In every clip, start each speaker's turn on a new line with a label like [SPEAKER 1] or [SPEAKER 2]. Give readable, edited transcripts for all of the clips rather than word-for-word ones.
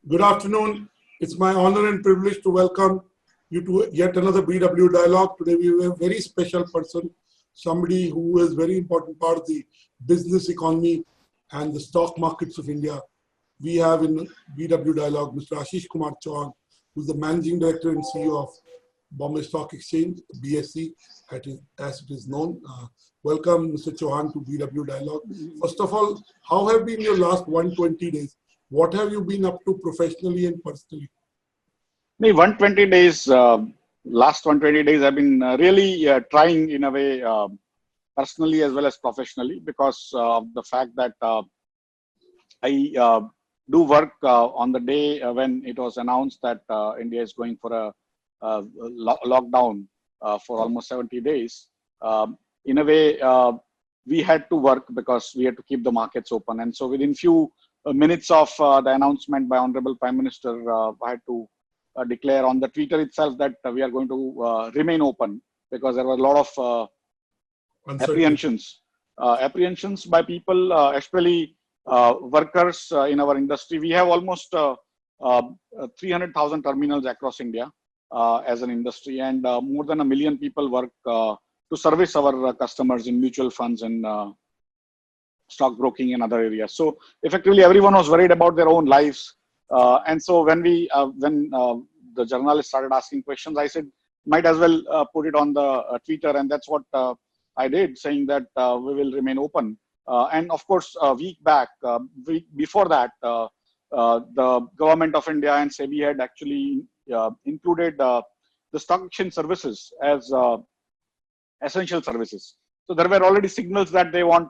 [SPEAKER 1] Good afternoon. It's my honor and privilege to welcome you to yet another BW Dialogue. Today we have a very special person, somebody who is very important part of the business economy and the stock markets of India. We have in BW Dialogue Mr. Ashish Kumar Chauhan, who's the Managing Director and CEO of Bombay Stock Exchange, BSE, as it is known. Welcome, Mr. Chauhan, to BW Dialogue. First of all, how have been your last 120 days? What have you been up to professionally and personally?
[SPEAKER 2] Me, 120 days, last 120 days, I've been really trying in a way, personally as well as professionally, because of the fact that I do work on the day when it was announced that India is going for a lockdown for almost 70 days. In a way, we had to work because we had to keep the markets open. And so within few minutes of the announcement by Honorable Prime Minister, I had to declare on the Twitter itself that we are going to remain open, because there were a lot of apprehensions by people, especially workers in our industry. We have almost 300,000 terminals across India as an industry, and more than 1 million people work to service our customers in mutual funds and stock broking and other areas. So effectively, everyone was worried about their own lives. And so when the journalists started asking questions, I said, might as well put it on the Twitter. And that's what I did, saying that we will remain open. And of course, a week before that, the government of India and SEBI had actually included the stock exchange services as essential services. So there were already signals that they want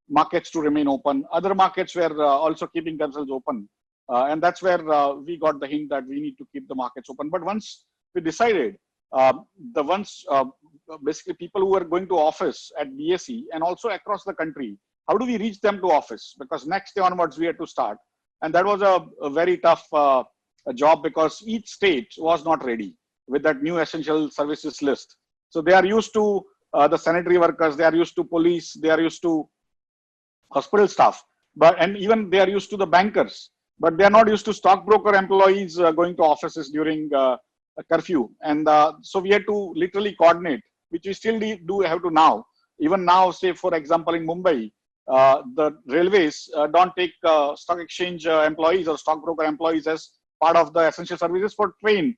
[SPEAKER 2] markets to remain open. Other markets were also keeping themselves open. And that's where we got the hint that we need to keep the markets open. But once we decided, basically people who were going to office at BSE and also across the country, how do we reach them to office? Because next day onwards we had to start. And that was a very tough job, because each state was not ready with that new essential services list. So they are used to the sanitary workers, they are used to police, they are used to hospital staff, and even they are used to the bankers, but they are not used to stockbroker employees going to offices during a curfew. And so we had to literally coordinate, which we still do have to now. Even now, say for example in Mumbai, the railways don't take stock exchange employees or stockbroker employees as part of the essential services for train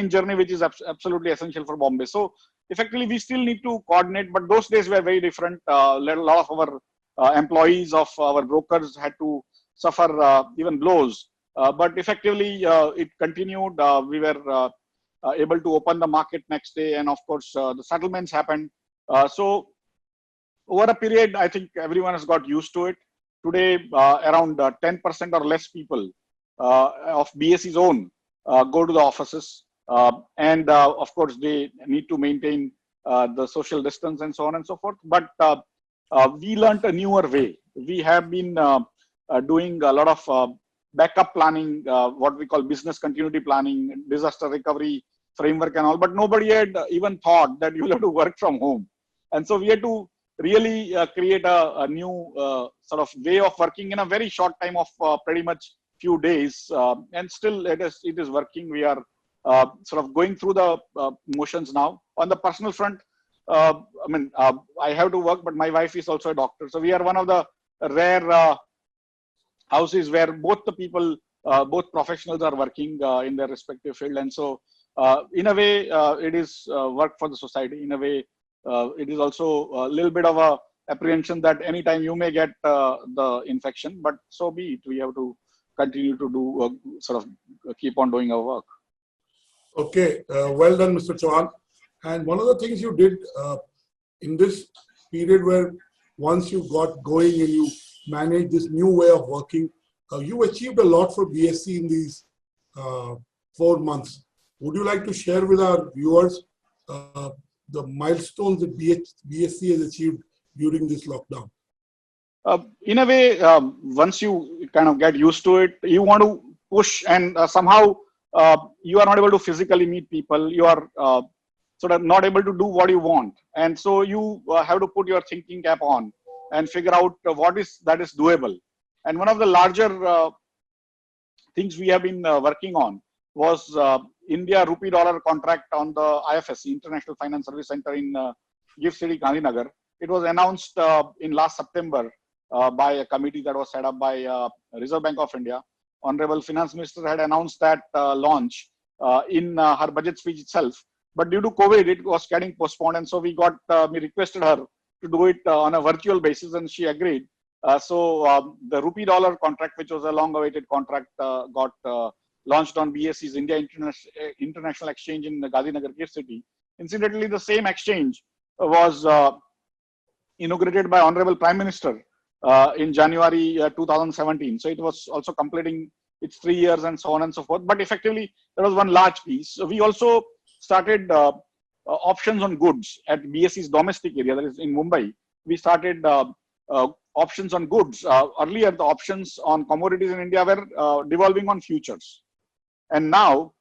[SPEAKER 2] journey, which is absolutely essential for Bombay. So effectively, we still need to coordinate, but those days were very different. A lot of our employees of our brokers had to suffer even blows, but effectively it continued. We were able to open the market next day, and of course the settlements happened. So over a period, I think everyone has got used to it. Today, around 10% or less people of BSE's own go to the offices, and of course they need to maintain the social distance and so on and so forth. But we learned a newer way. We have been doing a lot of backup planning, what we call business continuity planning, disaster recovery framework and all, but nobody had even thought that you'll have to work from home. And so we had to really create a new sort of way of working in a very short time of pretty much few days. And still it is working. We are sort of going through the motions now. On the personal front, I have to work, but my wife is also a doctor. So we are one of the rare houses where both the people, both professionals are working in their respective field. And so in a way, it is work for the society. In a way, it is also a little bit of a apprehension that anytime you may get the infection, but so be it. We have to continue to do sort of keep on doing our work.
[SPEAKER 1] Okay, well done, Mr. Chauhan. And one of the things you did in this period, where once you got going and you managed this new way of working, you achieved a lot for BSE in these 4 months. Would you like to share with our viewers the milestones that BSE has achieved during this lockdown?
[SPEAKER 2] In a way, once you kind of get used to it, you want to push, and somehow you are not able to physically meet people. You are sort of not able to do what you want. And so you have to put your thinking cap on and figure out what is doable. And one of the larger things we have been working on was India rupee dollar contract on the IFSC, International Finance Service Center in GIFT City, Gandhinagar. It was announced in last September by a committee that was set up by Reserve Bank of India. Honorable Finance Minister had announced that launch in her budget speech itself. But due to COVID, it was getting postponed. And so we requested her to do it on a virtual basis, and she agreed. So the rupee dollar contract, which was a long awaited contract, got launched on BSE's India International Exchange in Gandhinagar, GIFT City. Incidentally, the same exchange was inaugurated by Honorable Prime Minister in January 2017. So it was also completing its 3 years and so on and so forth. But effectively, there was one large piece. So we also started options on goods at BSE's domestic area, that is in Mumbai. We started options on goods. Earlier, the options on commodities in India were devolving on futures. And now,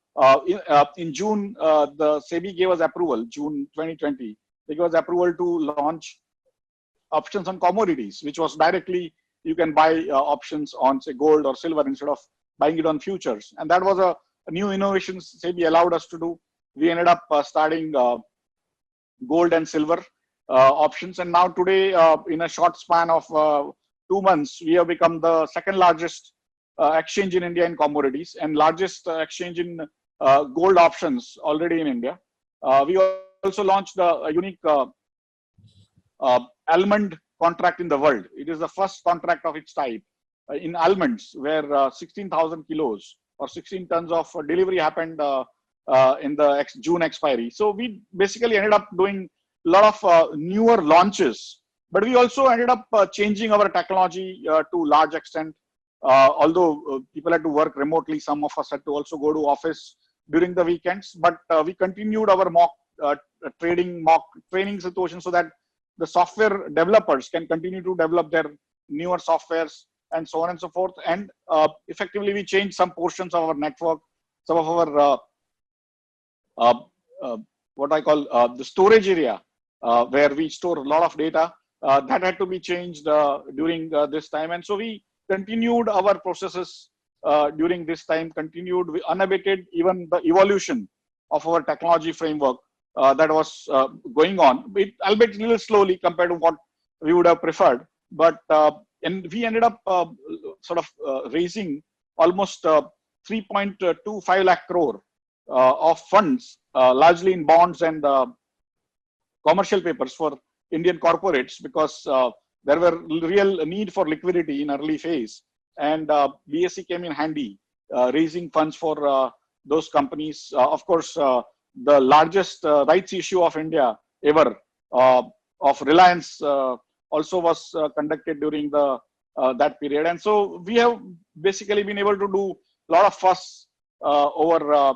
[SPEAKER 2] in June, the SEBI gave us approval, June 2020, they gave us approval to launch options on commodities, which was directly, you can buy options on, say, gold or silver instead of buying it on futures. And that was a new innovation SEBI allowed us to do. We ended up starting gold and silver options. And now today, in a short span of 2 months, we have become the second largest exchange in India in commodities and largest exchange in gold options already in India. We also launched a unique almond contract in the world. It is the first contract of its type in almonds, where 16,000 kilos or 16 tons of delivery happened in the June expiry. So we basically ended up doing a lot of newer launches, but we also ended up changing our technology to large extent. Although people had to work remotely, some of us had to also go to office during the weekends, but we continued our mock training situation so that the software developers can continue to develop their newer softwares and so on and so forth. And effectively, we changed some portions of our network, some of our what I call the storage area, where we store a lot of data, that had to be changed during this time. And so we continued our processes during this time, continued unabated, even the evolution of our technology framework that was going on, albeit a little slowly compared to what we would have preferred. But and we ended up raising almost 3.25 lakh crore of funds, largely in bonds and commercial papers for Indian corporates, because there were real need for liquidity in early phase. And BSE came in handy, raising funds for those companies. Of course, the largest rights issue of India ever of Reliance also was conducted during that period. And so we have basically been able to do a lot of fuss over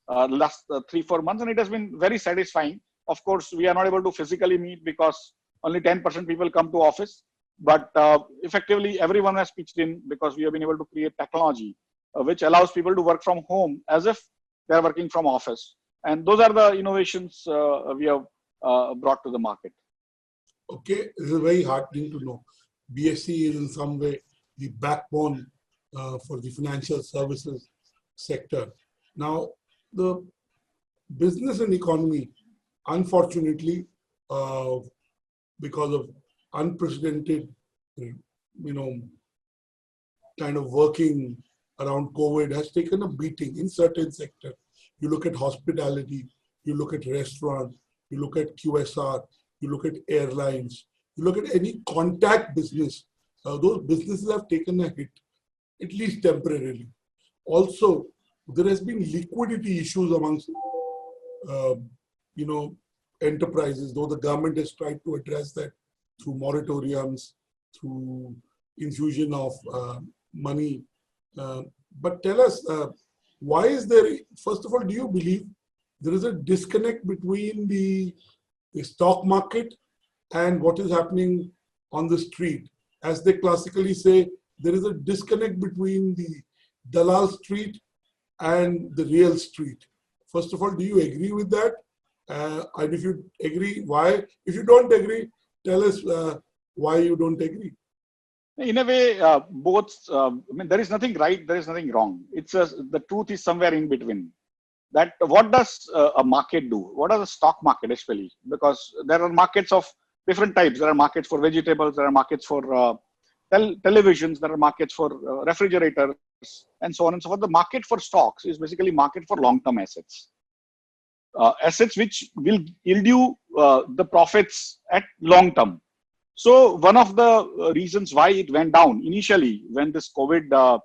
[SPEAKER 2] last 3-4 months, and it has been very satisfying. Of course, we are not able to physically meet because only 10% people come to office, but effectively everyone has pitched in because we have been able to create technology which allows people to work from home as if they are working from office. And those are the innovations we have brought to the market.
[SPEAKER 1] Okay, this is very heartening to know. BSE is in some way the backbone for the financial services sector. Now, the business and economy, unfortunately, because of unprecedented, kind of working around COVID, has taken a beating in certain sectors. You look at hospitality, you look at restaurants, you look at QSR, you look at airlines, you look at any contact business. Those businesses have taken a hit, at least temporarily. Also, there has been liquidity issues amongst, enterprises, though the government has tried to address that through moratoriums, through infusion of money. But tell us, why is there, first of all, do you believe there is a disconnect between the stock market and what is happening on the street? As they classically say, there is a disconnect between the Dalal street and the real street. First of all, do you agree with that? And if you agree, why? If you don't agree, tell us why you don't agree.
[SPEAKER 2] In a way, both. I mean, there is nothing right, there is nothing wrong. The truth is somewhere in between. That what does a market do? What does a stock market especially? Because there are markets of different types. There are markets for vegetables. There are markets for televisions. There are markets for refrigerators, and so on and so forth. The market for stocks is basically market for long-term assets. Assets which will yield you the profits at long term. So one of the reasons why it went down initially when this COVID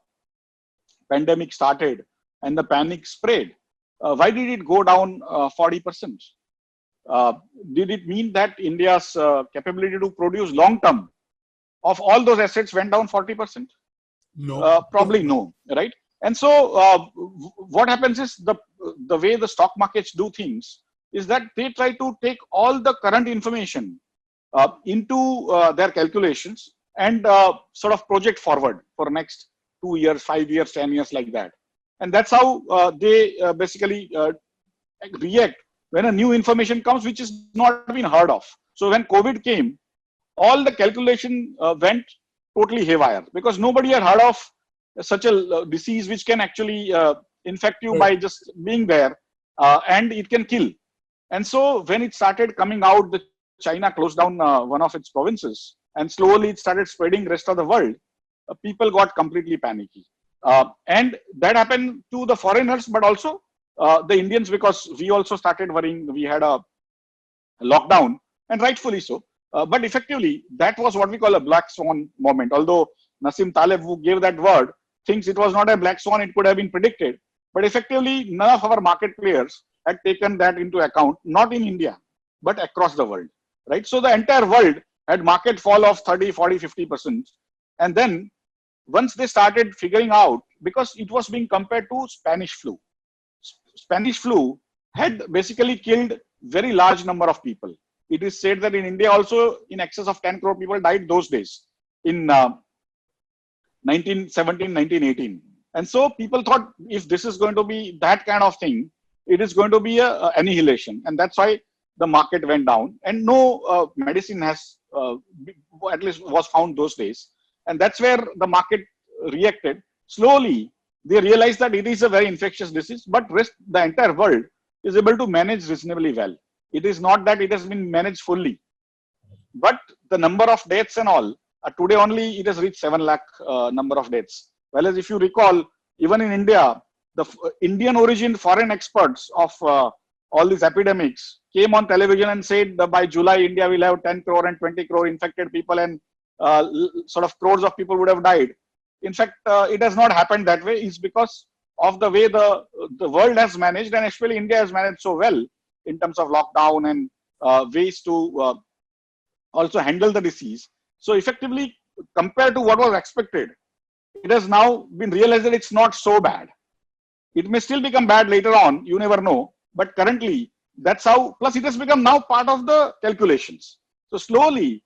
[SPEAKER 2] pandemic started and the panic spread, why did it go down 40%? Did it mean that India's capability to produce long term of all those assets went down 40%?
[SPEAKER 1] No.
[SPEAKER 2] Probably no, right? And so what happens is the way the stock markets do things is that they try to take all the current information into their calculations and sort of project forward for next 2 years, 5 years, 10 years, like that. And that's how they basically react when a new information comes which is not been heard of. So when COVID came, all the calculation went totally haywire because nobody had heard of such a disease which can actually infect you by just being there, and it can kill. And so when it started coming out, China closed down one of its provinces, and slowly it started spreading rest of the world. People got completely panicky, and that happened to the foreigners, but also the Indians, because we also started worrying. We had a lockdown, and rightfully so. But effectively, that was what we call a black swan moment. Although Nassim Taleb, who gave that word, thinks it was not a black swan, it could have been predicted. But effectively, none of our market players had taken that into account, not in India, but across the world, right? So the entire world had market fall of 30, 40, 50%. And then once they started figuring out, because it was being compared to Spanish flu. Spanish flu had basically killed very large number of people. It is said that in India also in excess of 10 crore people died those days in 1917, 1918. And so people thought if this is going to be that kind of thing, it is going to be a annihilation. And that's why the market went down, and no medicine has at least was found those days. And that's where the market reacted. Slowly, they realized that it is a very infectious disease, but the entire world is able to manage reasonably well. It is not that it has been managed fully, but the number of deaths and all, today only it has reached 7 lakh number of deaths. Whereas if you recall, even in India, the Indian origin foreign experts of all these epidemics came on television and said that by July, India will have 10 crore and 20 crore infected people, and sort of crores of people would have died. In fact, it has not happened that way. It's because of the way the world has managed, and especially India has managed so well in terms of lockdown and ways to also handle the disease. So effectively, compared to what was expected, it has now been realized that it's not so bad. It may still become bad later on, you never know. But currently, that's how, plus it has become now part of the calculations. So slowly,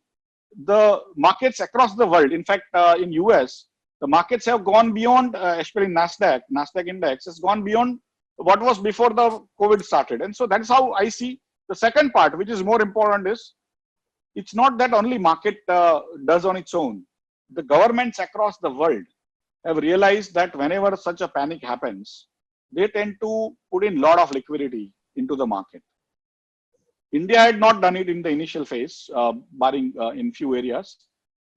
[SPEAKER 2] the markets across the world, in fact, in US, the markets have gone beyond, especially NASDAQ index has gone beyond what was before the COVID started. And so that's how I see the second part, which is more important, is it's not that only market does on its own. The governments across the world have realized that whenever such a panic happens, they tend to put in a lot of liquidity into the market. India had not done it in the initial phase, barring in few areas,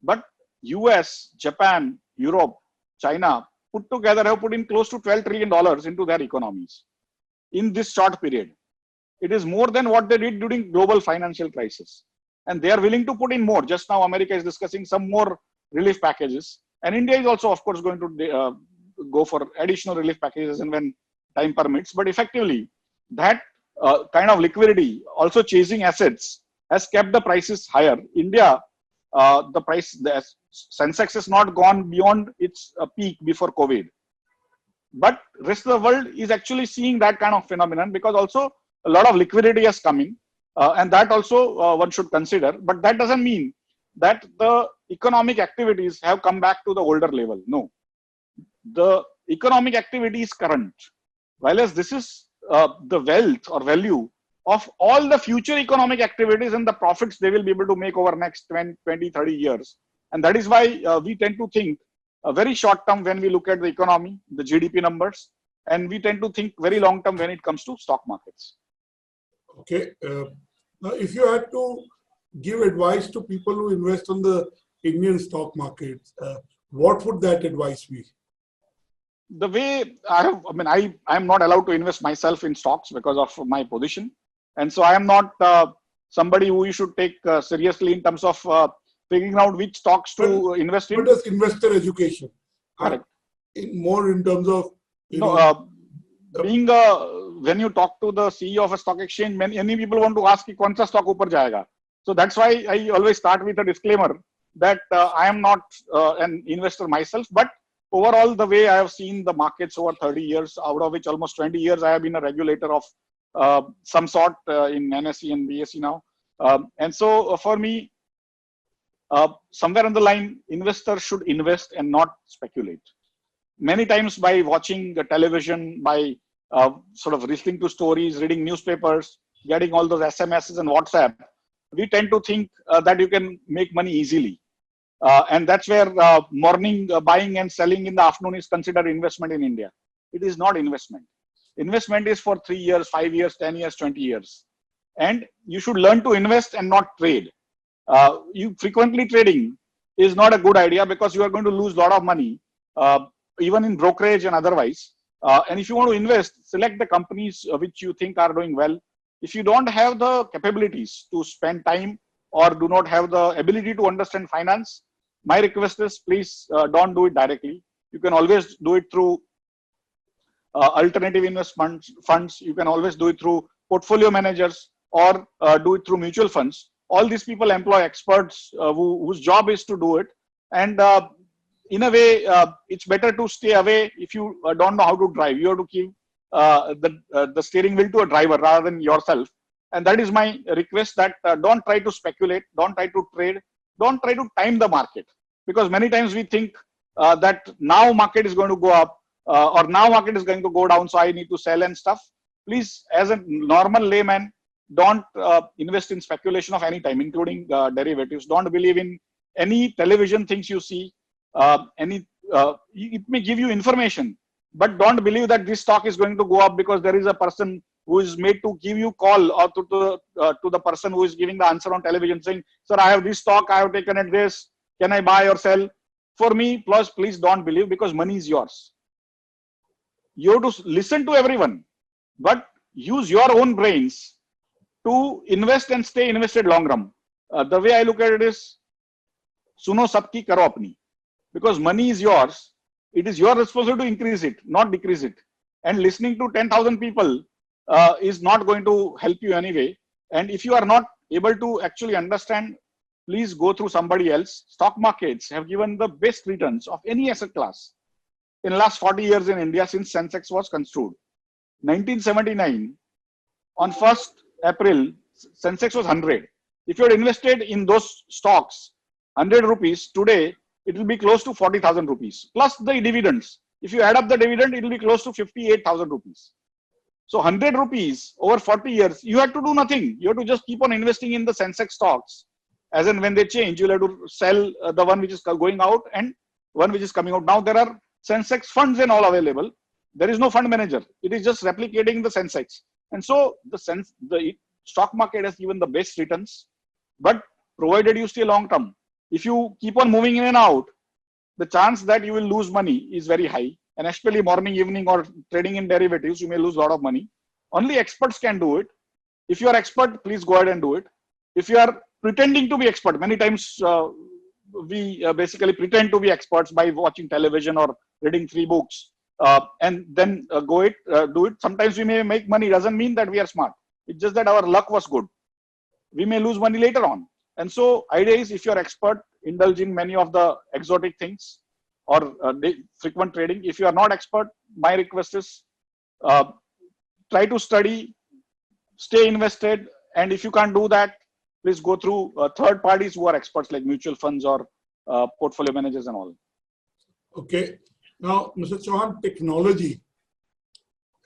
[SPEAKER 2] but US, Japan, Europe, China put together have put in close to $12 trillion into their economies in this short period. It is more than what they did during global financial crisis. And they are willing to put in more. Just now, America is discussing some more relief packages. And India is also, of course, going to go for additional relief packages and when time permits. But effectively, that kind of liquidity, also chasing assets, has kept the prices higher. India, the Sensex has not gone beyond its peak before COVID. But rest of the world is actually seeing that kind of phenomenon because also a lot of liquidity has come in. And that also one should consider. But that doesn't mean that the economic activities have come back to the older level. No. The economic activity is current. Whereas this is the wealth or value of all the future economic activities and the profits they will be able to make over next 20, 30 years. And that is why we tend to think very short term when we look at the economy, the GDP numbers, and we tend to think very long term when it comes to stock markets.
[SPEAKER 1] Okay. Now, if you had to give advice to people who invest on the Indian stock markets, what would that advice be?
[SPEAKER 2] The way I am not allowed to invest myself in stocks because of my position. And so I am not somebody who you should take seriously in terms of figuring out which stocks to invest in.
[SPEAKER 1] What does investor education?
[SPEAKER 2] Correct.
[SPEAKER 1] More in terms of,
[SPEAKER 2] being when you talk to the CEO of a stock exchange, many people want to ask kaun sa stock upar jayega. So that's why I always start with a disclaimer that I am not an investor myself, but overall, the way I have seen the markets over 30 years, out of which almost 20 years I have been a regulator of some sort in NSE and BSE now. And so for me, somewhere on the line, investors should invest and not speculate. Many times by watching the television, by sort of listening to stories, reading newspapers, getting all those SMSs and WhatsApp, we tend to think that you can make money easily. And that's where morning buying and selling in the afternoon is considered investment in India. It is not investment. Investment is for 3 years, 5 years, 10 years, 20 years. And you should learn to invest and not trade. You frequently trading is not a good idea because you are going to lose a lot of money, even in brokerage and otherwise. And if you want to invest, select the companies which you think are doing well. If you don't have the capabilities to spend time or do not have the ability to understand finance, my request is please don't do it directly. You can always do it through alternative investment funds. You can always do it through portfolio managers or do it through mutual funds. All these people employ experts whose job is to do it. And in a way, it's better to stay away if you don't know how to drive. You have to keep the steering wheel to a driver rather than yourself. And that is my request, that don't try to speculate, don't try to trade, don't try to time the market. Because many times we think that now market is going to go up or now market is going to go down, so I need to sell and stuff. Please, as a normal layman, don't invest in speculation of any time, including derivatives. Don't believe in any television things you see. It may give you information, but don't believe that this stock is going to go up because there is a person who is made to give you call, or to the person who is giving the answer on television saying, sir, I have this stock, I have taken at this, can I buy or sell? For me, plus please don't believe, because money is yours. You have to listen to everyone, but use your own brains to invest and stay invested long run. The way I look at it is, suno sabki karo apni. Because money is yours, it is your responsibility to increase it, not decrease it. And listening to 10,000 people is not going to help you anyway. And if you are not able to actually understand, please go through somebody else. Stock markets have given the best returns of any asset class in the last 40 years in India since Sensex was construed. 1979, on 1st April, Sensex was 100. If you had invested in those stocks, 100 rupees, today it will be close to 40,000 rupees plus the dividends. If you add up the dividend, it will be close to 58,000 rupees. So 100 rupees over 40 years, you have to do nothing. You have to just keep on investing in the Sensex stocks. As and when they change, you'll have to sell the one which is going out and one which is coming out. Now there are Sensex funds and all available. There is no fund manager. It is just replicating the Sensex. And so the stock market has given the best returns, but provided you stay long term. If you keep on moving in and out, the chance that you will lose money is very high. And especially morning, evening, or trading in derivatives, you may lose a lot of money. Only experts can do it. If you are expert, please go ahead and do it. If you are pretending to be expert, many times we basically pretend to be experts by watching television or reading 3 books and then do it. Sometimes we may make money. Doesn't mean that we are smart. It's just that our luck was good. We may lose money later on. And so idea is, if you're expert, indulge in many of the exotic things or frequent trading. If you are not expert, my request is try to study, stay invested. And if you can't do that, please go through third parties who are experts like mutual funds or portfolio managers and all.
[SPEAKER 1] Okay. Now, Mr. Chauhan, technology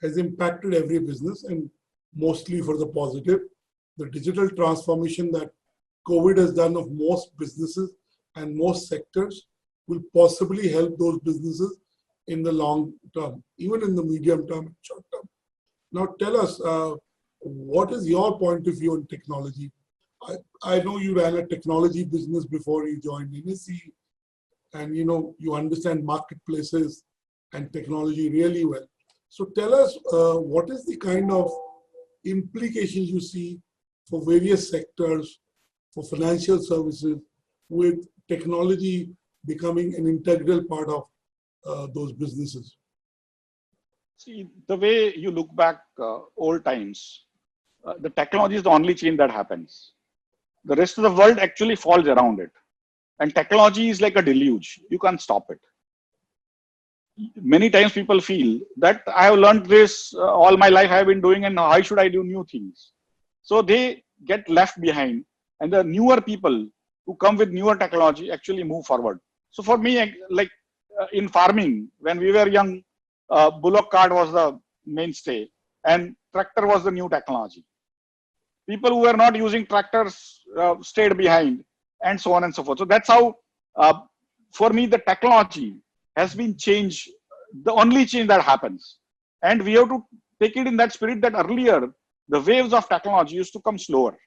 [SPEAKER 1] has impacted every business and mostly for the positive. The digital transformation that COVID has done of most businesses and most sectors will possibly help those businesses in the long term, even in the medium term and short term. Now tell us, what is your point of view on technology? I know you ran a technology business before you joined NSE, and you understand marketplaces and technology really well. So tell us, what is the kind of implications you see for various sectors, for financial services, with technology becoming an integral part of those businesses?
[SPEAKER 2] See, the way you look back old times, the technology is the only change that happens. The rest of the world actually falls around it. And technology is like a deluge. You can't stop it. Many times people feel that I have learned this all my life, I have been doing, and why should I do new things? So they get left behind, and the newer people who come with newer technology actually move forward. So for me, like in farming, when we were young, bullock cart was the mainstay, and tractor was the new technology. People who were not using tractors stayed behind, and so on and so forth. So that's how, for me, the technology has been changed, the only change that happens. And we have to take it in that spirit that earlier, the waves of technology used to come slower.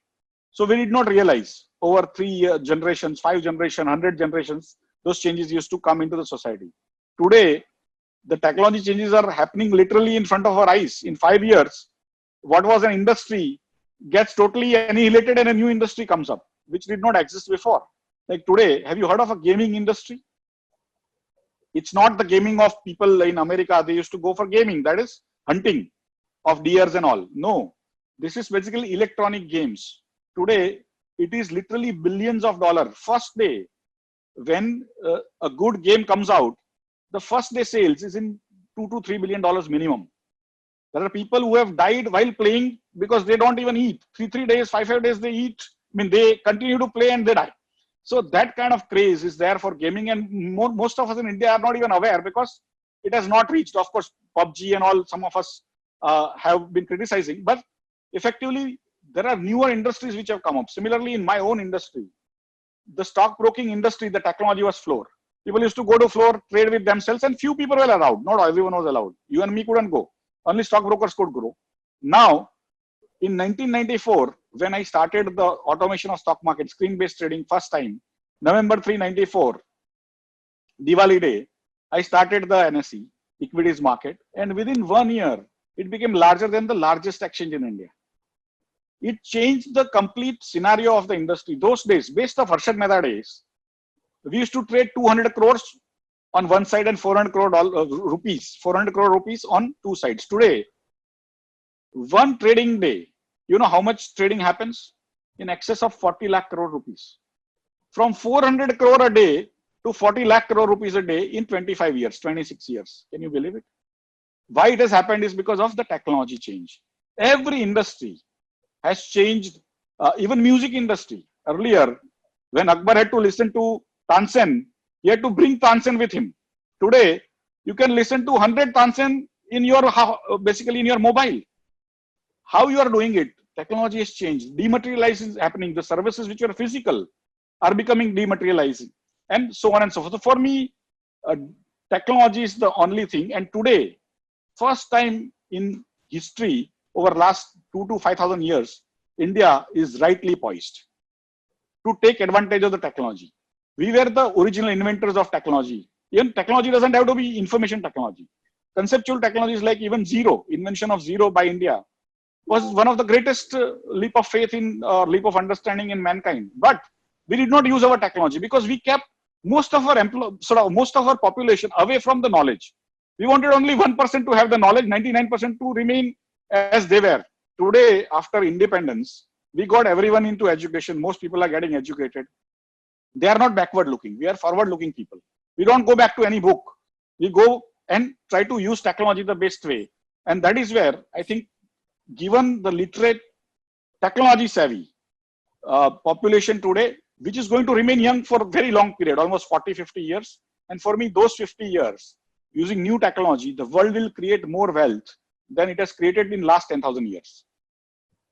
[SPEAKER 2] So we did not realize over 3 generations, 5 generations, 100 generations, those changes used to come into the society. Today, the technology changes are happening literally in front of our eyes. In 5 years, what was an industry gets totally annihilated and a new industry comes up, which did not exist before. Like today, have you heard of a gaming industry? It's not the gaming of people in America. They used to go for gaming. That is hunting of deers and all. No, this is basically electronic games. Today, it is literally billions of dollars. First day, when a good game comes out, the first day sales is in $2 to $3 billion minimum. There are people who have died while playing because they don't even eat. 3 days, 5 days they eat. I mean, they continue to play and they die. So that kind of craze is there for gaming, and most of us in India are not even aware because it has not reached. Of course, PUBG and all, some of us have been criticizing, but effectively, there are newer industries which have come up. Similarly, in my own industry, the stockbroking industry, the technology was floor. People used to go to floor, trade with themselves, and few people were allowed. Not everyone was allowed. You and me couldn't go. Only stockbrokers could grow. Now, in 1994, when I started the automation of stock market, screen-based trading first time, November 3, 94, Diwali day, I started the NSE, equities market, and within 1 year, it became larger than the largest exchange in India. It changed the complete scenario of the industry. Those days, based on Harshad Mehta days, we used to trade 200 crores on one side and 400 crore rupees, 400 crore rupees on two sides. Today, one trading day, you know how much trading happens? In excess of 40 lakh crore rupees. From 400 crore a day to 40 lakh crore rupees a day in 25 years, 26 years. Can you believe it? Why it has happened is because of the technology change. Every industry has changed, even music industry. Earlier, when Akbar had to listen to Tansen, he had to bring Tansen with him. Today, you can listen to 100 Tansen in your, basically in your mobile. How you are doing it? Technology has changed. Dematerialization is happening. The services which were physical are becoming dematerializing, and so on and so forth. So for me, technology is the only thing. And today, first time in history over last 2 to 5,000 years, India is rightly poised to take advantage of the technology. We were the original inventors of technology. Even technology doesn't have to be information technology. Conceptual technologies like even zero, invention of zero by India, was one of the greatest leap of faith in leap of understanding in mankind. But we did not use our technology because we kept most of our population away from the knowledge. We wanted only 1% to have the knowledge, 99% to remain as they were. Today, after independence, we got everyone into education. Most people are getting educated. They are not backward looking. We are forward looking people. We don't go back to any book. We go and try to use technology the best way. And that is where I think, given the literate, technology savvy population today, which is going to remain young for a very long period, almost 40, 50 years. And for me, those 50 years, using new technology, the world will create more wealth than it has created in last 10,000 years.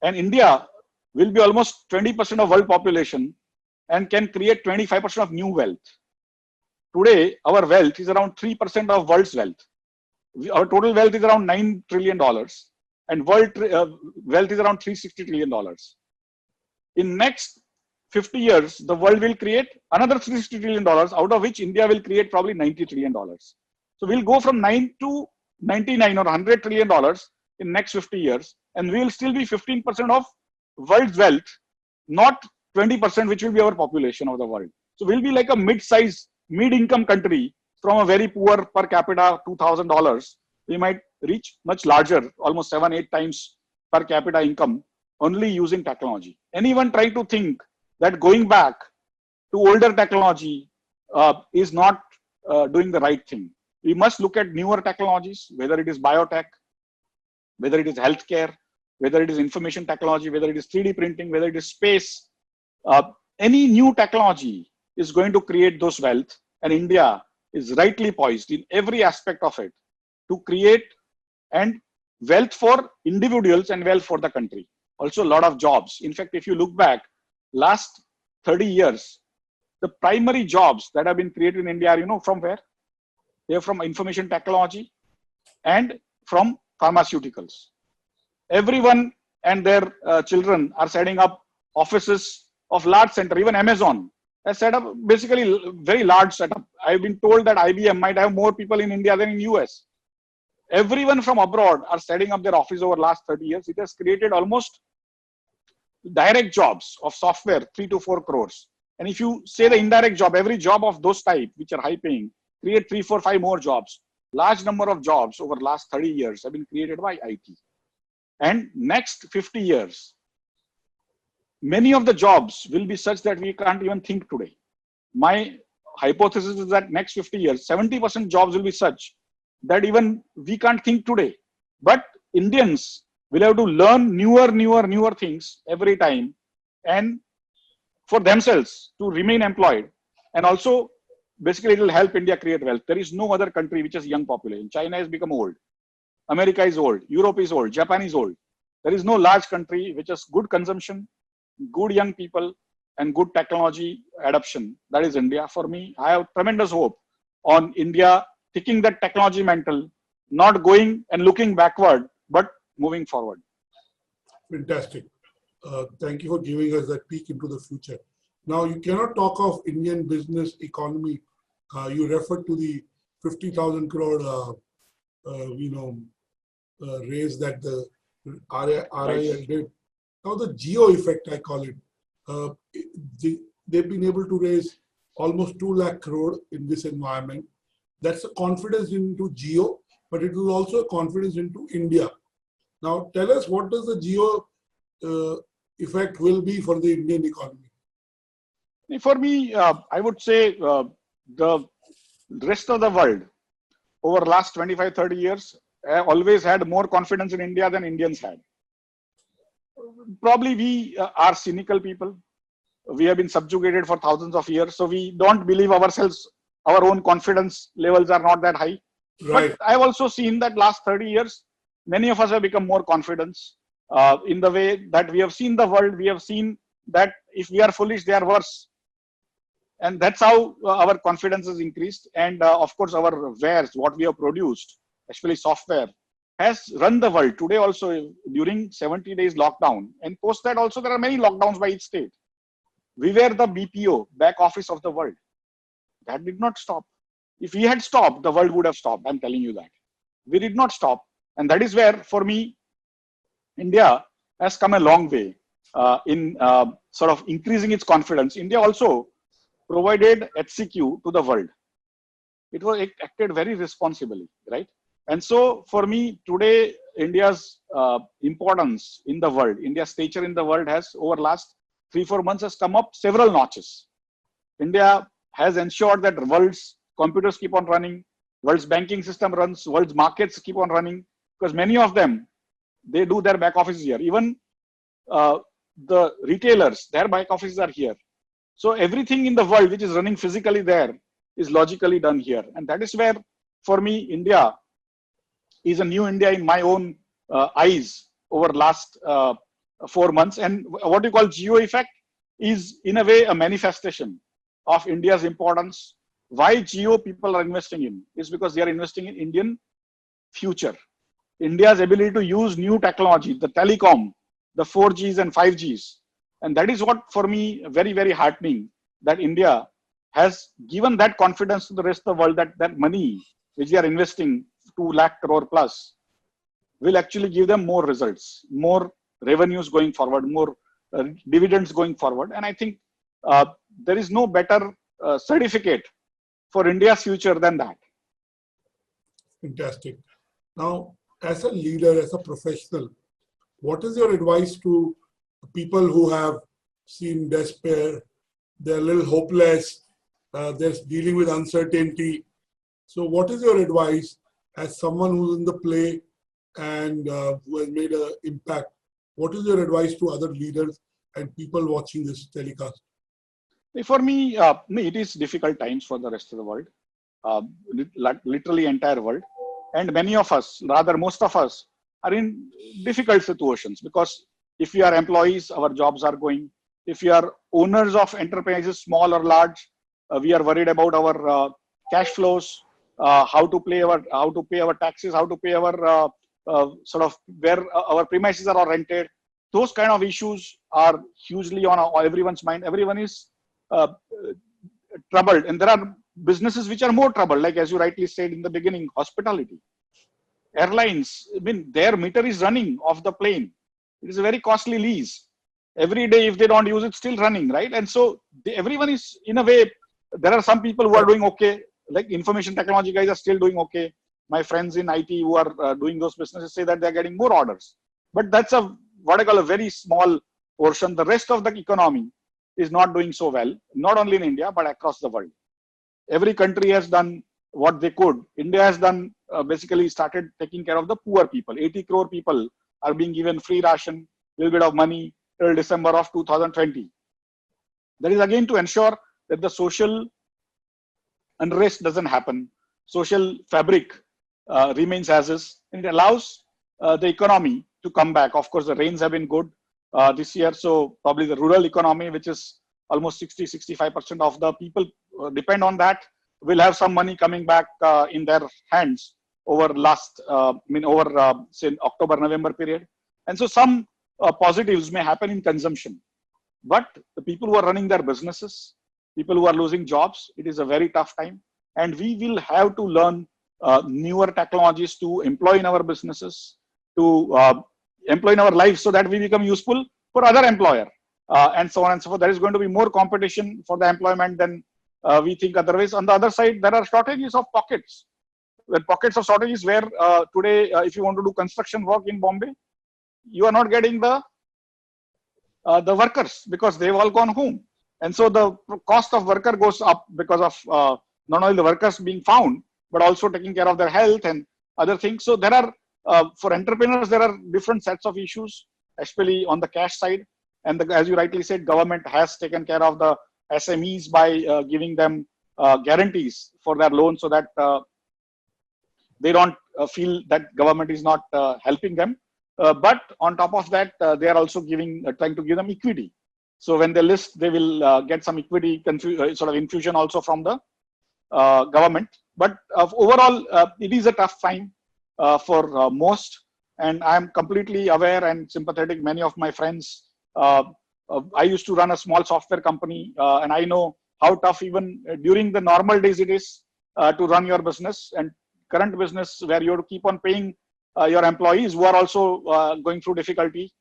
[SPEAKER 2] And India will be almost 20% of world population and can create 25% of new wealth. Today, our wealth is around 3% of world's wealth. Our total wealth is around $9 trillion and world wealth is around $360 trillion. In next 50 years, the world will create another $360 trillion, out of which India will create probably $90 trillion. So we'll go from 9 to 99 or $100 trillion in next 50 years, and we will still be 15% of world's wealth, not 20%, which will be our population of the world. So we'll be like a mid-size, mid-income country from a very poor per capita $2,000. We might reach much larger, almost 7-8 times per capita income, only using technology. Anyone trying to think that going back to older technology is not doing the right thing. We must look at newer technologies, whether it is biotech, whether it is healthcare, whether it is information technology, whether it is 3D printing, whether it is space. Any new technology is going to create those wealth, and India is rightly poised in every aspect of it to create and wealth for individuals and wealth for the country. Also a lot of jobs. In fact, if you look back, last 30 years, the primary jobs that have been created in India are, from where? They are from information technology and from pharmaceuticals. Everyone and their children are setting up offices of large center. Even Amazon has set up basically very large setup. I've been told that IBM might have more people in India than in US. Everyone from abroad are setting up their office over last 30 years. It has created almost direct jobs of software, 3 to 4 crores. And if you say the indirect job, every job of those type, which are high paying, create 3, 4, 5 more jobs. Large number of jobs over last 30 years have been created by IT. And next 50 years, many of the jobs will be such that we can't even think today. My hypothesis is that next 50 years, 70% jobs will be such that even we can't think today. But Indians will have to learn newer things every time, and for themselves to remain employed. And also, basically, it will help India create wealth. There is no other country which has young population. China has become old. America is old. Europe is old. Japan is old. There is no large country which has good consumption, good young people, and good technology adoption. That is India. For me, I have tremendous hope on India taking that technology mantle, not going and looking backward, but moving forward.
[SPEAKER 1] Fantastic. Thank you for giving us that peek into the future. Now, you cannot talk of Indian business economy. You referred to the 50,000 crore, raise that the RIL did. Now, the geo effect, I call it. They've been able to raise almost 2 lakh crore in this environment. That's a confidence into geo, but it is also a confidence into India. Now, tell us what does the geo effect will be for the Indian economy?
[SPEAKER 2] For me, I would say the rest of the world over last 25, 30 years always had more confidence in India than Indians had. Probably we are cynical people. We have been subjugated for thousands of years. So we don't believe ourselves. Our own confidence levels are not that high.
[SPEAKER 1] Right.
[SPEAKER 2] But I've also seen that last 30 years, many of us have become more confident in the way that we have seen the world. We have seen that if we are foolish, they are worse. And that's how our confidence has increased. And of course, our wares, what we have produced, especially software, has run the world. Today also, during 70 days lockdown, and post that also, there are many lockdowns by each state. We were the BPO, back office of the world. That did not stop. If we had stopped, the world would have stopped. I'm telling you that. We did not stop. And that is where, for me, India has come a long way in sort of increasing its confidence. India also provided HCQ to the world. It acted very responsibly, right? And so for me, today, India's importance in the world, India's stature in the world has over last 3-4 months has come up several notches. India has ensured that world's computers keep on running, world's banking system runs, world's markets keep on running, because many of them, they do their back offices here. Even the retailers, their back offices are here. So everything in the world which is running physically there is logically done here. And that is where, for me, India is a new India in my own eyes over last 4 months. And what you call geo effect, is in a way a manifestation of India's importance. Why Jio people are investing in is because they are investing in Indian future. India's ability to use new technology, the telecom, the 4Gs and 5Gs. And that is what for me very, very heartening, that India has given that confidence to the rest of the world that that money which they are investing 2 lakh crore plus will actually give them more results, more revenues going forward, more dividends going forward. And I think there is no better certificate for India's future than that.
[SPEAKER 1] Fantastic. Now, as a leader, as a professional, what is your advice to people who have seen despair? They're a little hopeless. They're dealing with uncertainty. So what is your advice as someone who's in the play and who has made an impact? What is your advice to other leaders and people watching this telecast?
[SPEAKER 2] For me, it is difficult times for the rest of the world, literally entire world. And many of us, rather most of us, are in difficult situations because if we are employees, our jobs are going. If we are owners of enterprises, small or large, we are worried about our cash flows, how to pay our taxes, how to pay our sort of where our premises are all rented. Those kind of issues are hugely on everyone's mind. Everyone is troubled, and there are businesses which are more troubled, like as you rightly said in the beginning, hospitality, airlines. I mean, their meter is running off the plane. It is a very costly lease. Every day, if they don't use it, still running, right? And so everyone is, in a way, there are some people who are doing okay, like information technology guys are still doing okay. My friends in IT who are doing those businesses say that they're getting more orders. But that's what I call a very small portion. The rest of the economy is not doing so well, not only in India, but across the world. Every country has done what they could. India has done, basically started taking care of the poor people. 80 crore people are being given free ration, little bit of money till December of 2020. That is again to ensure that the social unrest doesn't happen. Social fabric remains as is, and it allows the economy to come back. Of course, the rains have been good this year, so probably the rural economy, which is almost 60-65% of the people depend on that, will have some money coming back in their hands over say October-November period. And so some positives may happen in consumption. But the people who are running their businesses, people who are losing jobs, it is a very tough time. And we will have to learn newer technologies to employ in our businesses, to employ in our lives so that we become useful for other employer and so on and so forth. There is going to be more competition for the employment than we think otherwise. On the other side, there are shortages of pockets. There are pockets of shortages where today, if you want to do construction work in Bombay, you are not getting the workers because they've all gone home. And so the cost of worker goes up because of not only the workers being found, but also taking care of their health and other things. So there are, for entrepreneurs, there are different sets of issues, especially on the cash side. And as you rightly said, government has taken care of the SMEs by giving them guarantees for their loans so that they don't feel that government is not helping them. But on top of that, they are also trying to give them equity. So when they list, they will get some equity sort of infusion also from the government. But overall, it is a tough time for most. And I'm completely aware and sympathetic. Many of my friends, I used to run a small software company, and I know how tough even during the normal days it is to run your business and current business where you have to keep on paying your employees who are also going through difficulty.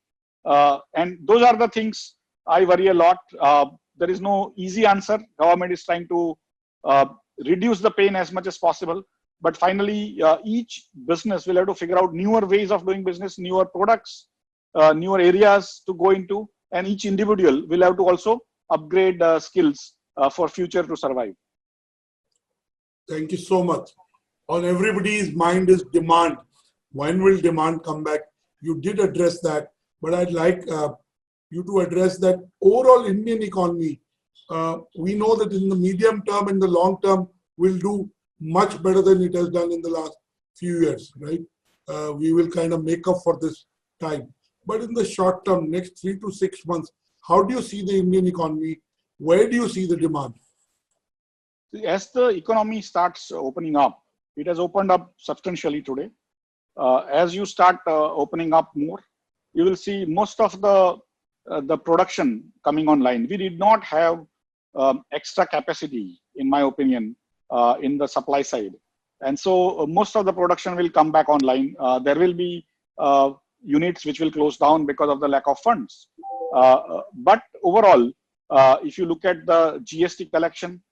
[SPEAKER 2] And those are the things I worry a lot. There is no easy answer. Government is trying to reduce the pain as much as possible. But finally, each business will have to figure out newer ways of doing business, newer products, newer areas to go into. And each individual will have to also upgrade skills for future to survive.
[SPEAKER 1] Thank you so much. On everybody's mind is demand. When will demand come back? You did address that, but I'd like you to address that overall Indian economy. We know that in the medium term and the long term, we'll do much better than it has done in the last few years, right? We will kind of make up for this time. But in the short term, next 3 to 6 months, How do you see the Indian economy? Where do you see the demand?
[SPEAKER 2] As the economy starts opening up, it has opened up substantially today. As you start opening up more, you will see most of the production coming online. We did not have extra capacity, in my opinion, in the supply side. And so most of the production will come back online. There will be units which will close down because of the lack of funds. But overall, if you look at the GST collection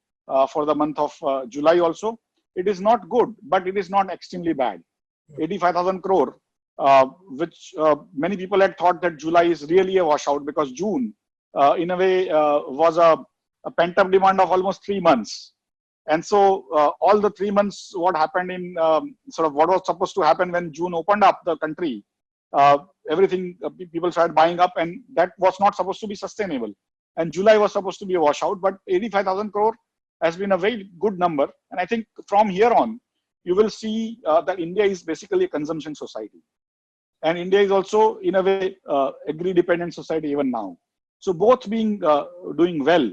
[SPEAKER 2] for the month of July also, it is not good, but it is not extremely bad. 85,000 crore, which many people had thought that July is really a washout, because June, in a way, was a pent-up demand of almost 3 months. And so all the 3 months, what happened in sort of what was supposed to happen when June opened up the country, everything, people started buying up, and that was not supposed to be sustainable. And July was supposed to be a washout, but 85,000 crore has been a very good number. And I think from here on, you will see that India is basically a consumption society. And India is also, in a way, agri-dependent society even now. So both being doing well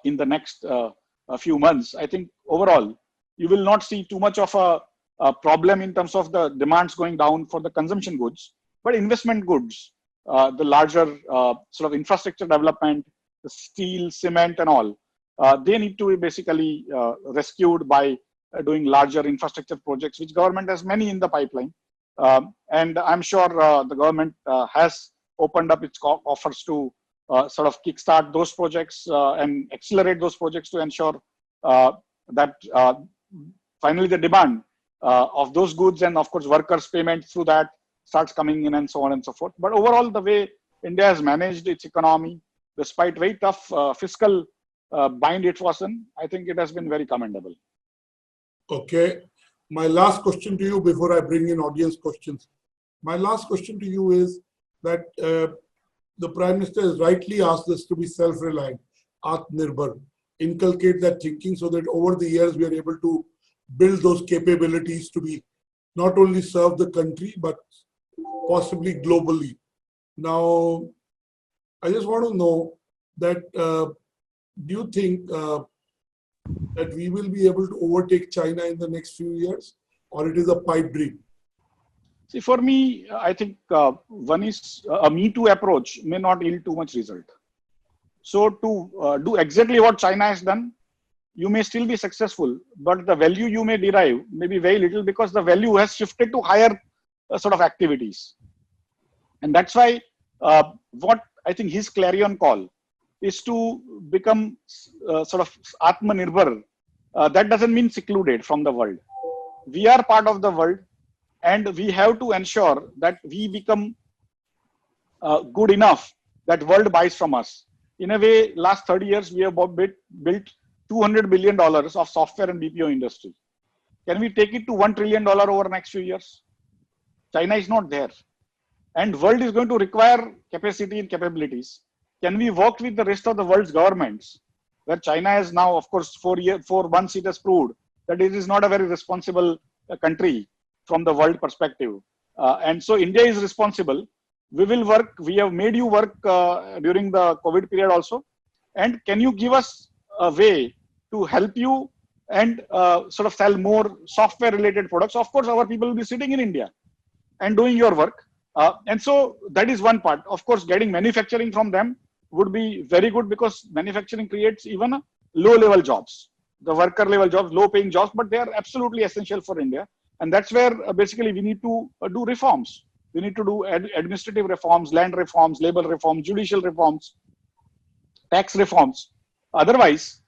[SPEAKER 2] in the next few months, I think overall, you will not see too much of a problem in terms of the demands going down for the consumption goods, but investment goods, the larger sort of infrastructure development, the steel, cement and all, they need to be basically rescued by doing larger infrastructure projects, which government has many in the pipeline. And I'm sure the government has opened up its offers to sort of kickstart those projects and accelerate those projects to ensure that finally the demand of those goods and of course workers' payment through that starts coming in, and so on and so forth. But overall, the way India has managed its economy, despite very tough fiscal bind it was in, I think it has been very commendable.
[SPEAKER 1] Okay. My last question to you before I bring in audience questions. My last question to you is that the Prime Minister has rightly asked us to be self-reliant, Atmanirbhar, inculcate that thinking so that over the years we are able to build those capabilities to be not only serve the country, but possibly globally. Now, I just want to know that do you think that we will be able to overtake China in the next few years, or it is a pipe dream?
[SPEAKER 2] See, for me, I think one is a Me Too approach may not yield too much result. So to do exactly what China has done, you may still be successful, but the value you may derive may be very little, because the value has shifted to higher sort of activities. And that's why what I think his clarion call is to become sort of Atmanirbhar. That doesn't mean secluded from the world. We are part of the world, and we have to ensure that we become good enough that world buys from us. In a way, last 30 years, we have built $200 billion of software and BPO industry. Can we take it to $1 trillion over the next few years? China is not there. And world is going to require capacity and capabilities. Can we work with the rest of the world's governments, where China has now, of course, 4 months it has proved that it is not a very responsible country from the world perspective. And so India is responsible. We will work. We have made you work during the COVID period also. And can you give us a way to help you and sort of sell more software related products? Of course, our people will be sitting in India and doing your work. And so that is one part. Of course, getting manufacturing from them would be very good, because manufacturing creates even low level jobs, the worker level jobs, low paying jobs, but they are absolutely essential for India. And that's where basically we need to do reforms. We need to do administrative reforms, land reforms, labor reforms, judicial reforms, tax reforms. Otherwise,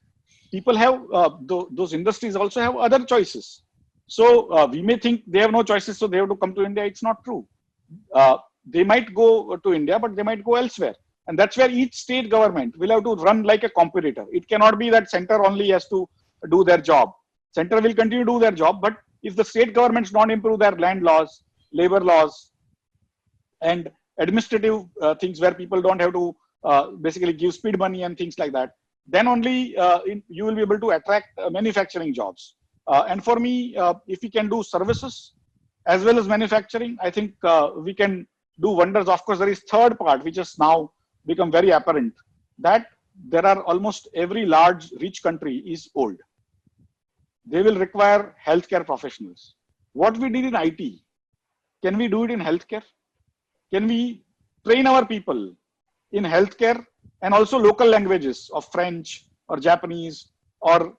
[SPEAKER 2] people have, those industries also have other choices. So we may think they have no choices, so they have to come to India. It's not true. They might go to India, but they might go elsewhere. And that's where each state government will have to run like a competitor. It cannot be that center only has to do their job. Center will continue to do their job, but if the state governments don't improve their land laws, labor laws, and administrative things where people don't have to basically give speed money and things like that, then only you will be able to attract manufacturing jobs. And for me, if we can do services as well as manufacturing, I think we can do wonders. Of course, there is third part, which is now become very apparent that there are almost every large rich country is old. They will require healthcare professionals. What we did in IT, can we do it in healthcare? Can we train our people in healthcare and also local languages of French or Japanese or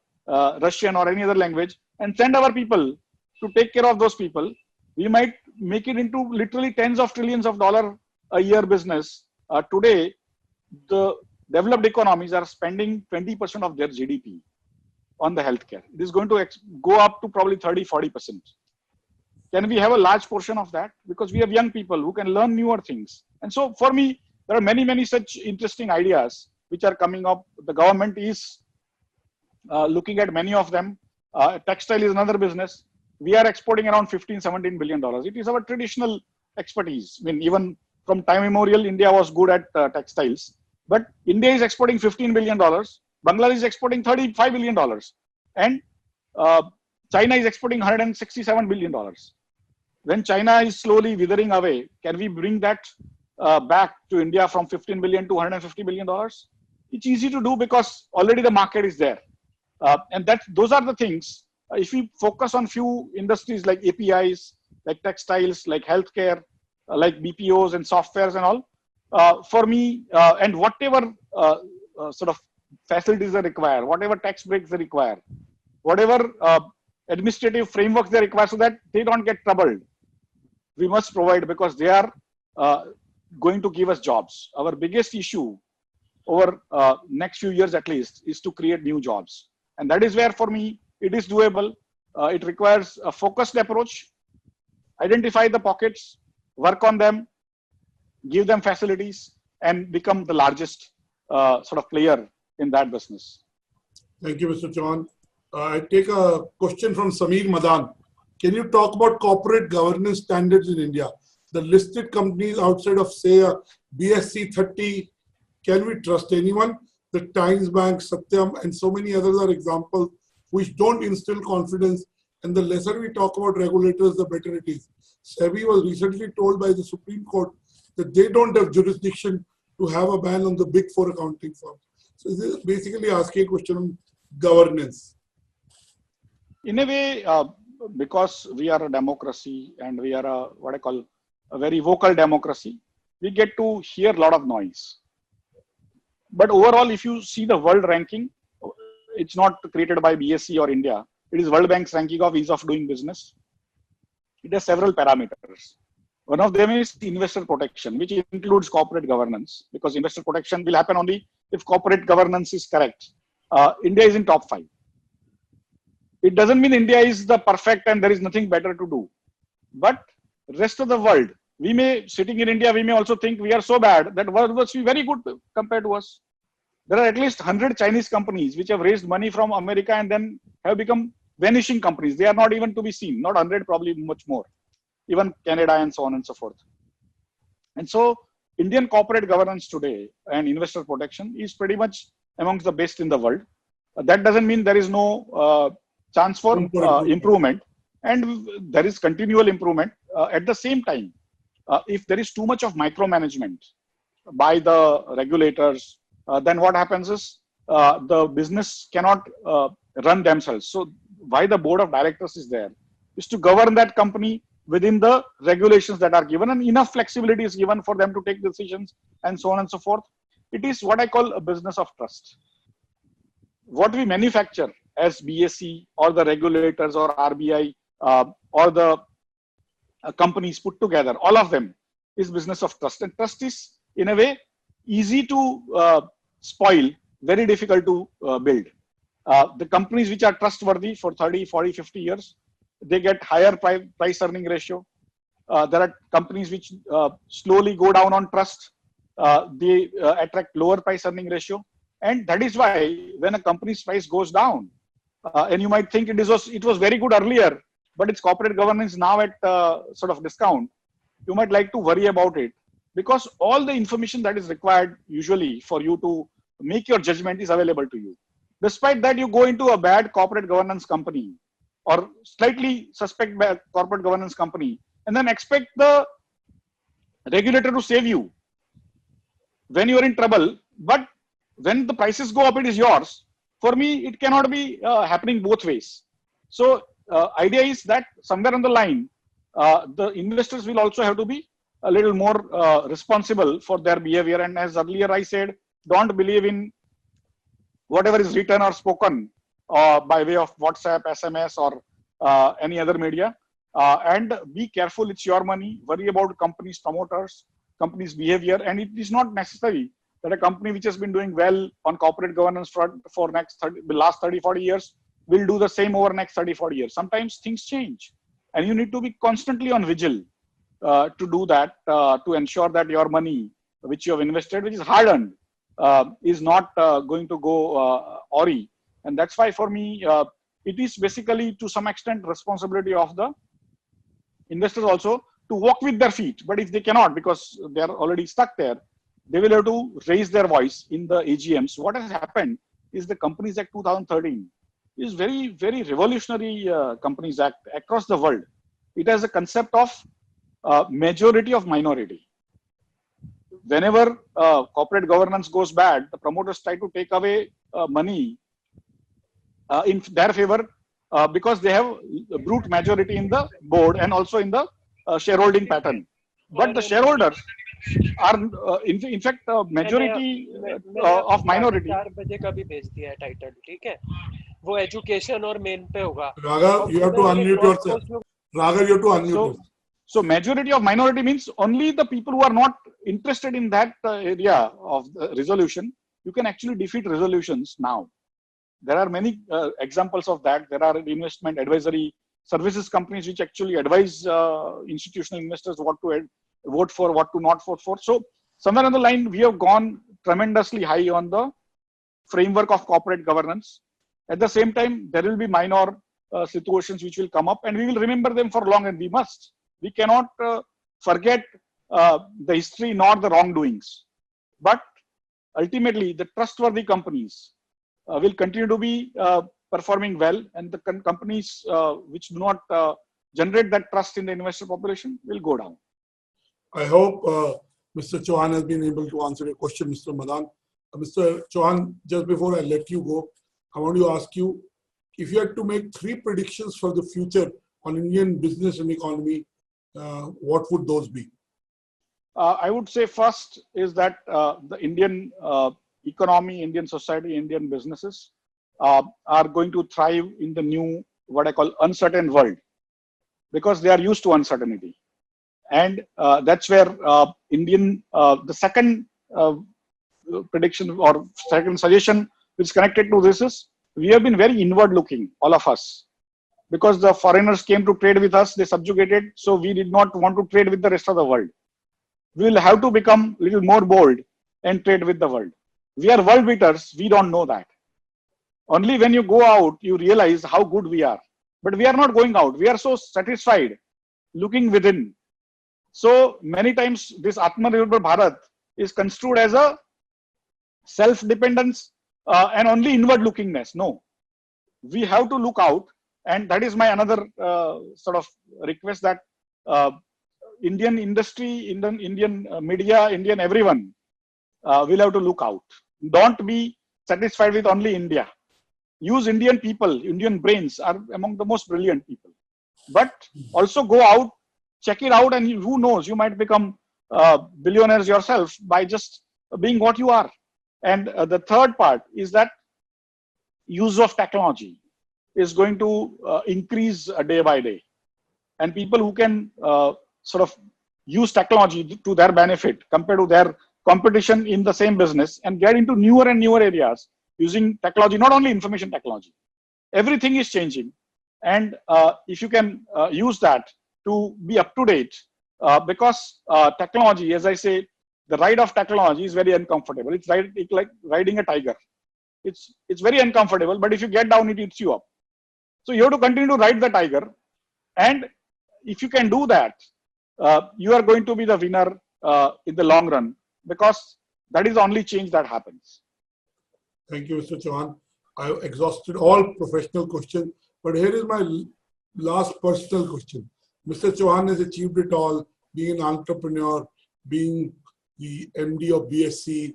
[SPEAKER 2] Russian or any other language and send our people to take care of those people? We might make it into literally tens of trillions of dollars a year business. Today, the developed economies are spending 20% of their GDP on the healthcare. It is going to go up to probably 30-40%. Can we have a large portion of that? Because we have young people who can learn newer things. And so for me, there are many such interesting ideas which are coming up. The government is looking at many of them. Textile is another business. We are exporting around $15-17 billion. It is our traditional expertise. I mean, even from time immemorial, India was good at textiles. But India is exporting $15 billion. Bangladesh is exporting $35 billion. And China is exporting $167 billion. When China is slowly withering away, can we bring that back to India from 15 billion to $150 billion? It's easy to do because already the market is there. And those are the things. If we focus on few industries like APIs, like textiles, like healthcare, like BPOs and softwares and all, for me, and whatever sort of facilities they require, whatever tax breaks they require, whatever administrative frameworks they require so that they don't get troubled, we must provide because they are going to give us jobs. Our biggest issue over next few years at least is to create new jobs. And that is where for me, it is doable. It requires a focused approach, identify the pockets, work on them, give them facilities, and become the largest sort of player in that business.
[SPEAKER 1] Thank you, Mr. Chauhan. I take a question from Samir Madan. Can you talk about corporate governance standards in India? The listed companies outside of, say, a BSE 30, can we trust anyone? The Times Bank, Satyam, and so many others are examples which don't instill confidence. And the lesser we talk about regulators, the better it is. SEBI was recently told by the Supreme Court that they don't have jurisdiction to have a ban on the big four accounting firms. So this is basically asking a question on governance.
[SPEAKER 2] In a way, because we are a democracy and we are what I call a very vocal democracy, we get to hear a lot of noise. But overall, if you see the world ranking, it's not created by BSE or India. It is World Bank's ranking of ease of doing business. It has several parameters. One of them is investor protection, which includes corporate governance, because investor protection will happen only if corporate governance is correct. India is in top 5. It doesn't mean India is the perfect and there is nothing better to do. But rest of the world, we may, sitting in India, we may also think we are so bad that world must be very good compared to us. There are at least 100 Chinese companies which have raised money from America and then have become vanishing companies. They are not even to be seen, not 100, probably much more. Even Canada and so on and so forth. And so Indian corporate governance today and investor protection is pretty much amongst the best in the world. That doesn't mean there is no chance for improvement, and there is continual improvement. At the same time, if there is too much of micromanagement by the regulators, then what happens is the business cannot run themselves. So why the board of directors is there is to govern that company within the regulations that are given, and enough flexibility is given for them to take decisions and so on and so forth. It is what I call a business of trust. What we manufacture as BSE or the regulators or RBI or the companies put together, all of them is business of trust. And trust is, in a way, easy to spoil, very difficult to build. The companies which are trustworthy for 30, 40, 50 years, they get higher price earning ratio. There are companies which slowly go down on trust. They attract lower price earning ratio. And that is why when a company's price goes down, and you might think it was very good earlier, but its corporate governance now at sort of discount, you might like to worry about it, because all the information that is required usually for you to make your judgment is available to you. Despite that, you go into a bad corporate governance company or slightly suspect bad corporate governance company and then expect the regulator to save you. when you are in trouble. But when the prices go up, it is yours. For me, it cannot be happening both ways. So idea is that somewhere on the line, the investors will also have to be a little more responsible for their behavior. And as earlier I said, don't believe in whatever is written or spoken by way of WhatsApp, SMS, or any other media. And be careful, it's your money. Worry about companies' promoters, companies' behavior. And it is not necessary that a company which has been doing well on corporate governance for the last 30, 40 years will do the same over next 30, 40 years. Sometimes things change. And you need to be constantly on vigil to do that, to ensure that your money, which you have invested, which is hard earned, is not going to go awry. And that's why for me, it is basically to some extent responsibility of the investors also to walk with their feet. But if they cannot, because they are already stuck there, they will have to raise their voice in the AGMs. What has happened is the Companies Act 2013 is very, very revolutionary Companies Act across the world. It has a concept of majority of minority. Whenever corporate governance goes bad, the promoters try to take away money in their favor because they have a brute majority in the board and also in the shareholding pattern. But the shareholders are in fact majority of minority.
[SPEAKER 3] 4 बजे का भी भेज दिया है title, ठीक है? वो education और मेन पे होगा.
[SPEAKER 1] Raghav, you have to unmute yourself. Raghav, you have to unmute yourself.
[SPEAKER 2] So majority of minority means only the people who are not interested in that area of the resolution. You can actually defeat resolutions now. There are many examples of that. There are investment advisory services companies which actually advise institutional investors what to vote for, what to not vote for. So somewhere on the line, we have gone tremendously high on the framework of corporate governance. At the same time, there will be minor situations which will come up, and we will remember them for long, and we must. We cannot forget the history nor the wrongdoings. But ultimately, the trustworthy companies will continue to be performing well, and the companies which do not generate that trust in the investor population will go down.
[SPEAKER 1] I hope Mr. Chauhan has been able to answer your question, Mr. Madan. Mr. Chauhan, just before I let you go, I want to ask you, if you had to make 3 predictions for the future on Indian business and economy, what would those be?
[SPEAKER 2] I would say first is that the Indian economy, Indian society, Indian businesses are going to thrive in the new, what I call uncertain world, because they are used to uncertainty. And that's where the second prediction or second suggestion which is connected to this is, we have been very inward looking, all of us, because the foreigners came to trade with us, they subjugated, so we did not want to trade with the rest of the world. We will have to become a little more bold and trade with the world. We are world beaters, we don't know that. Only when you go out, you realize how good we are. But we are not going out. We are so satisfied looking within. So many times this Atmanirbhar Bharat is construed as a self-dependence and only inward lookingness. No, we have to look out. And that is my another sort of request, that Indian industry, Indian media, Indian everyone will have to look out. Don't be satisfied with only India. Use Indian people, Indian brains are among the most brilliant people. But also go out, check it out, and who knows, you might become billionaires yourself by just being what you are. And the third part is that use of technology is going to increase day by day. And people who can sort of use technology to their benefit compared to their competition in the same business and get into newer and newer areas using technology, not only information technology. Everything is changing. And if you can use that to be up to date, because technology, as I say, the ride of technology is very uncomfortable. It's like riding a tiger. It's very uncomfortable, but if you get down, it eats you up. So you have to continue to ride the tiger. And if you can do that, you are going to be the winner in the long run, because that is the only change that happens.
[SPEAKER 1] Thank you, Mr. Chauhan. I've exhausted all professional questions, but here is my last personal question. Mr. Chauhan has achieved it all, being an entrepreneur, being the MD of BSc,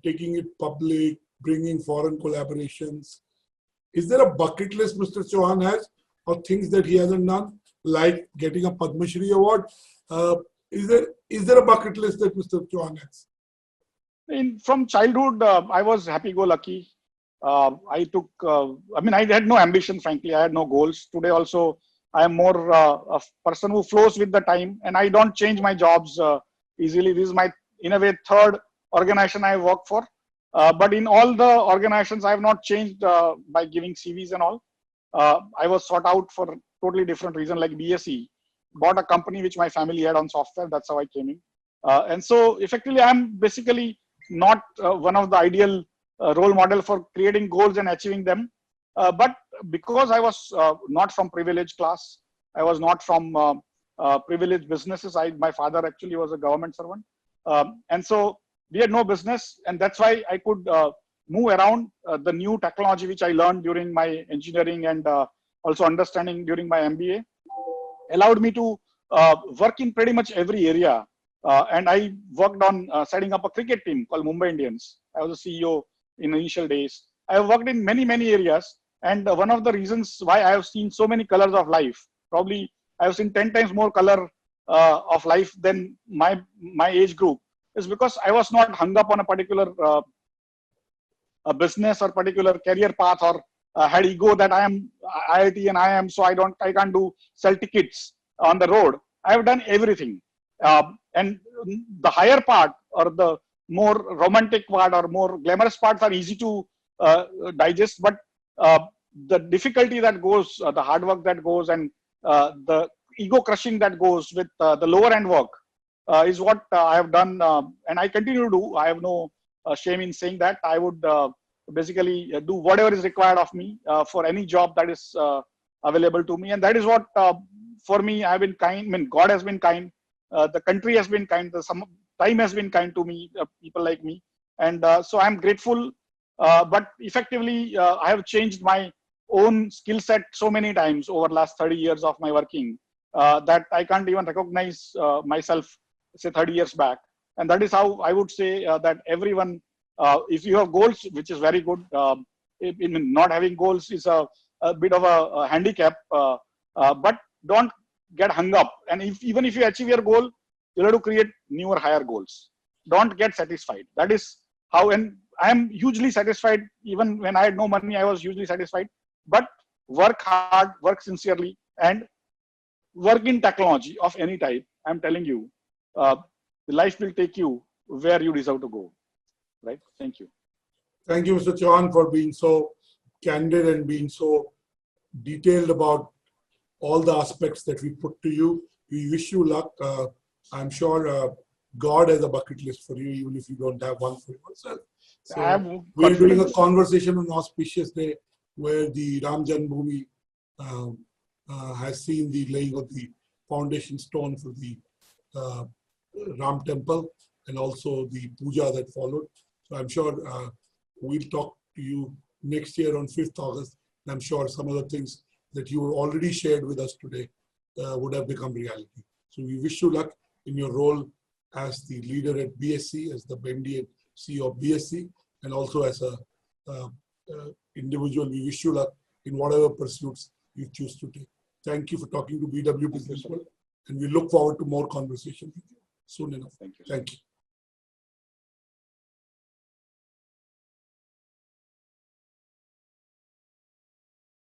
[SPEAKER 1] taking it public, bringing foreign collaborations. Is there a bucket list Mr. Chauhan has, or things that he hasn't done, like getting a Padma Shri award? Is there a bucket list that Mr. Chauhan has?
[SPEAKER 2] From childhood, I was happy-go-lucky. I had no ambition, frankly. I had no goals. Today also, I am more a person who flows with the time, and I don't change my jobs easily. This is my, in a way, third organization I work for. But in all the organizations, I have not changed by giving CVs and all. I was sought out for totally different reason, like BSE. Bought a company which my family had on software. That's how I came in. And so effectively, I'm basically not one of the ideal role model for creating goals and achieving them. But because I was not from privileged class, I was not from privileged businesses. My father actually was a government servant. And so we had no business. And that's why I could move around the new technology, which I learned during my engineering and also understanding during my MBA, allowed me to work in pretty much every area. And I worked on setting up a cricket team called Mumbai Indians. I was a CEO in initial days. I have worked in many, many areas. And one of the reasons why I have seen so many colors of life, probably I have seen 10 times more color of life than my age group, is because I was not hung up on a particular a business or particular career path, or had ego that I am IIT and I am, so I can't sell tickets on the road. I have done everything. And the higher part, or the more romantic part or more glamorous parts, are easy to digest, but the difficulty that goes, the hard work that goes, and the ego crushing that goes with the lower end work is what I have done, and I continue to do. I have no shame in saying that. I would basically do whatever is required of me for any job that is available to me, and that is what for me, I have been kind. I mean, God has been kind. The country has been kind. Some time has been kind to me, people like me, and so I'm grateful. But effectively, I have changed my own skill set so many times over the last 30 years of my working that I can't even recognize myself, say 30 years back. And that is how I would say that everyone, if you have goals, which is very good, not having goals is a bit of a handicap, but don't get hung up. And even if you achieve your goal, you'll have to create newer, higher goals. Don't get satisfied. That is how, and I am hugely satisfied. Even when I had no money, I was hugely satisfied. But work hard, work sincerely, and work in technology of any type. I'm telling you, life will take you where you deserve to go. Right? Thank you.
[SPEAKER 1] Thank you, Mr. Chauhan, for being so candid and being so detailed about all the aspects that we put to you. We wish you luck. I'm sure God has a bucket list for you, even if you don't have one for yourself. So we're doing a conversation on an auspicious day where the Ram Janmabhoomi has seen the laying of the foundation stone for the Ram temple and also the puja that followed. So I'm sure we'll talk to you next year on 5th August. And I'm sure some of the things that you already shared with us today would have become reality. So we wish you luck in your role as the leader at BSc, as the MD and CEO of BSc, and also as a individual. We wish you luck in whatever pursuits you choose to take. Thank you for talking to BW Business World, and we look forward to more conversations with you soon enough.
[SPEAKER 2] Thank you.
[SPEAKER 1] Thank you.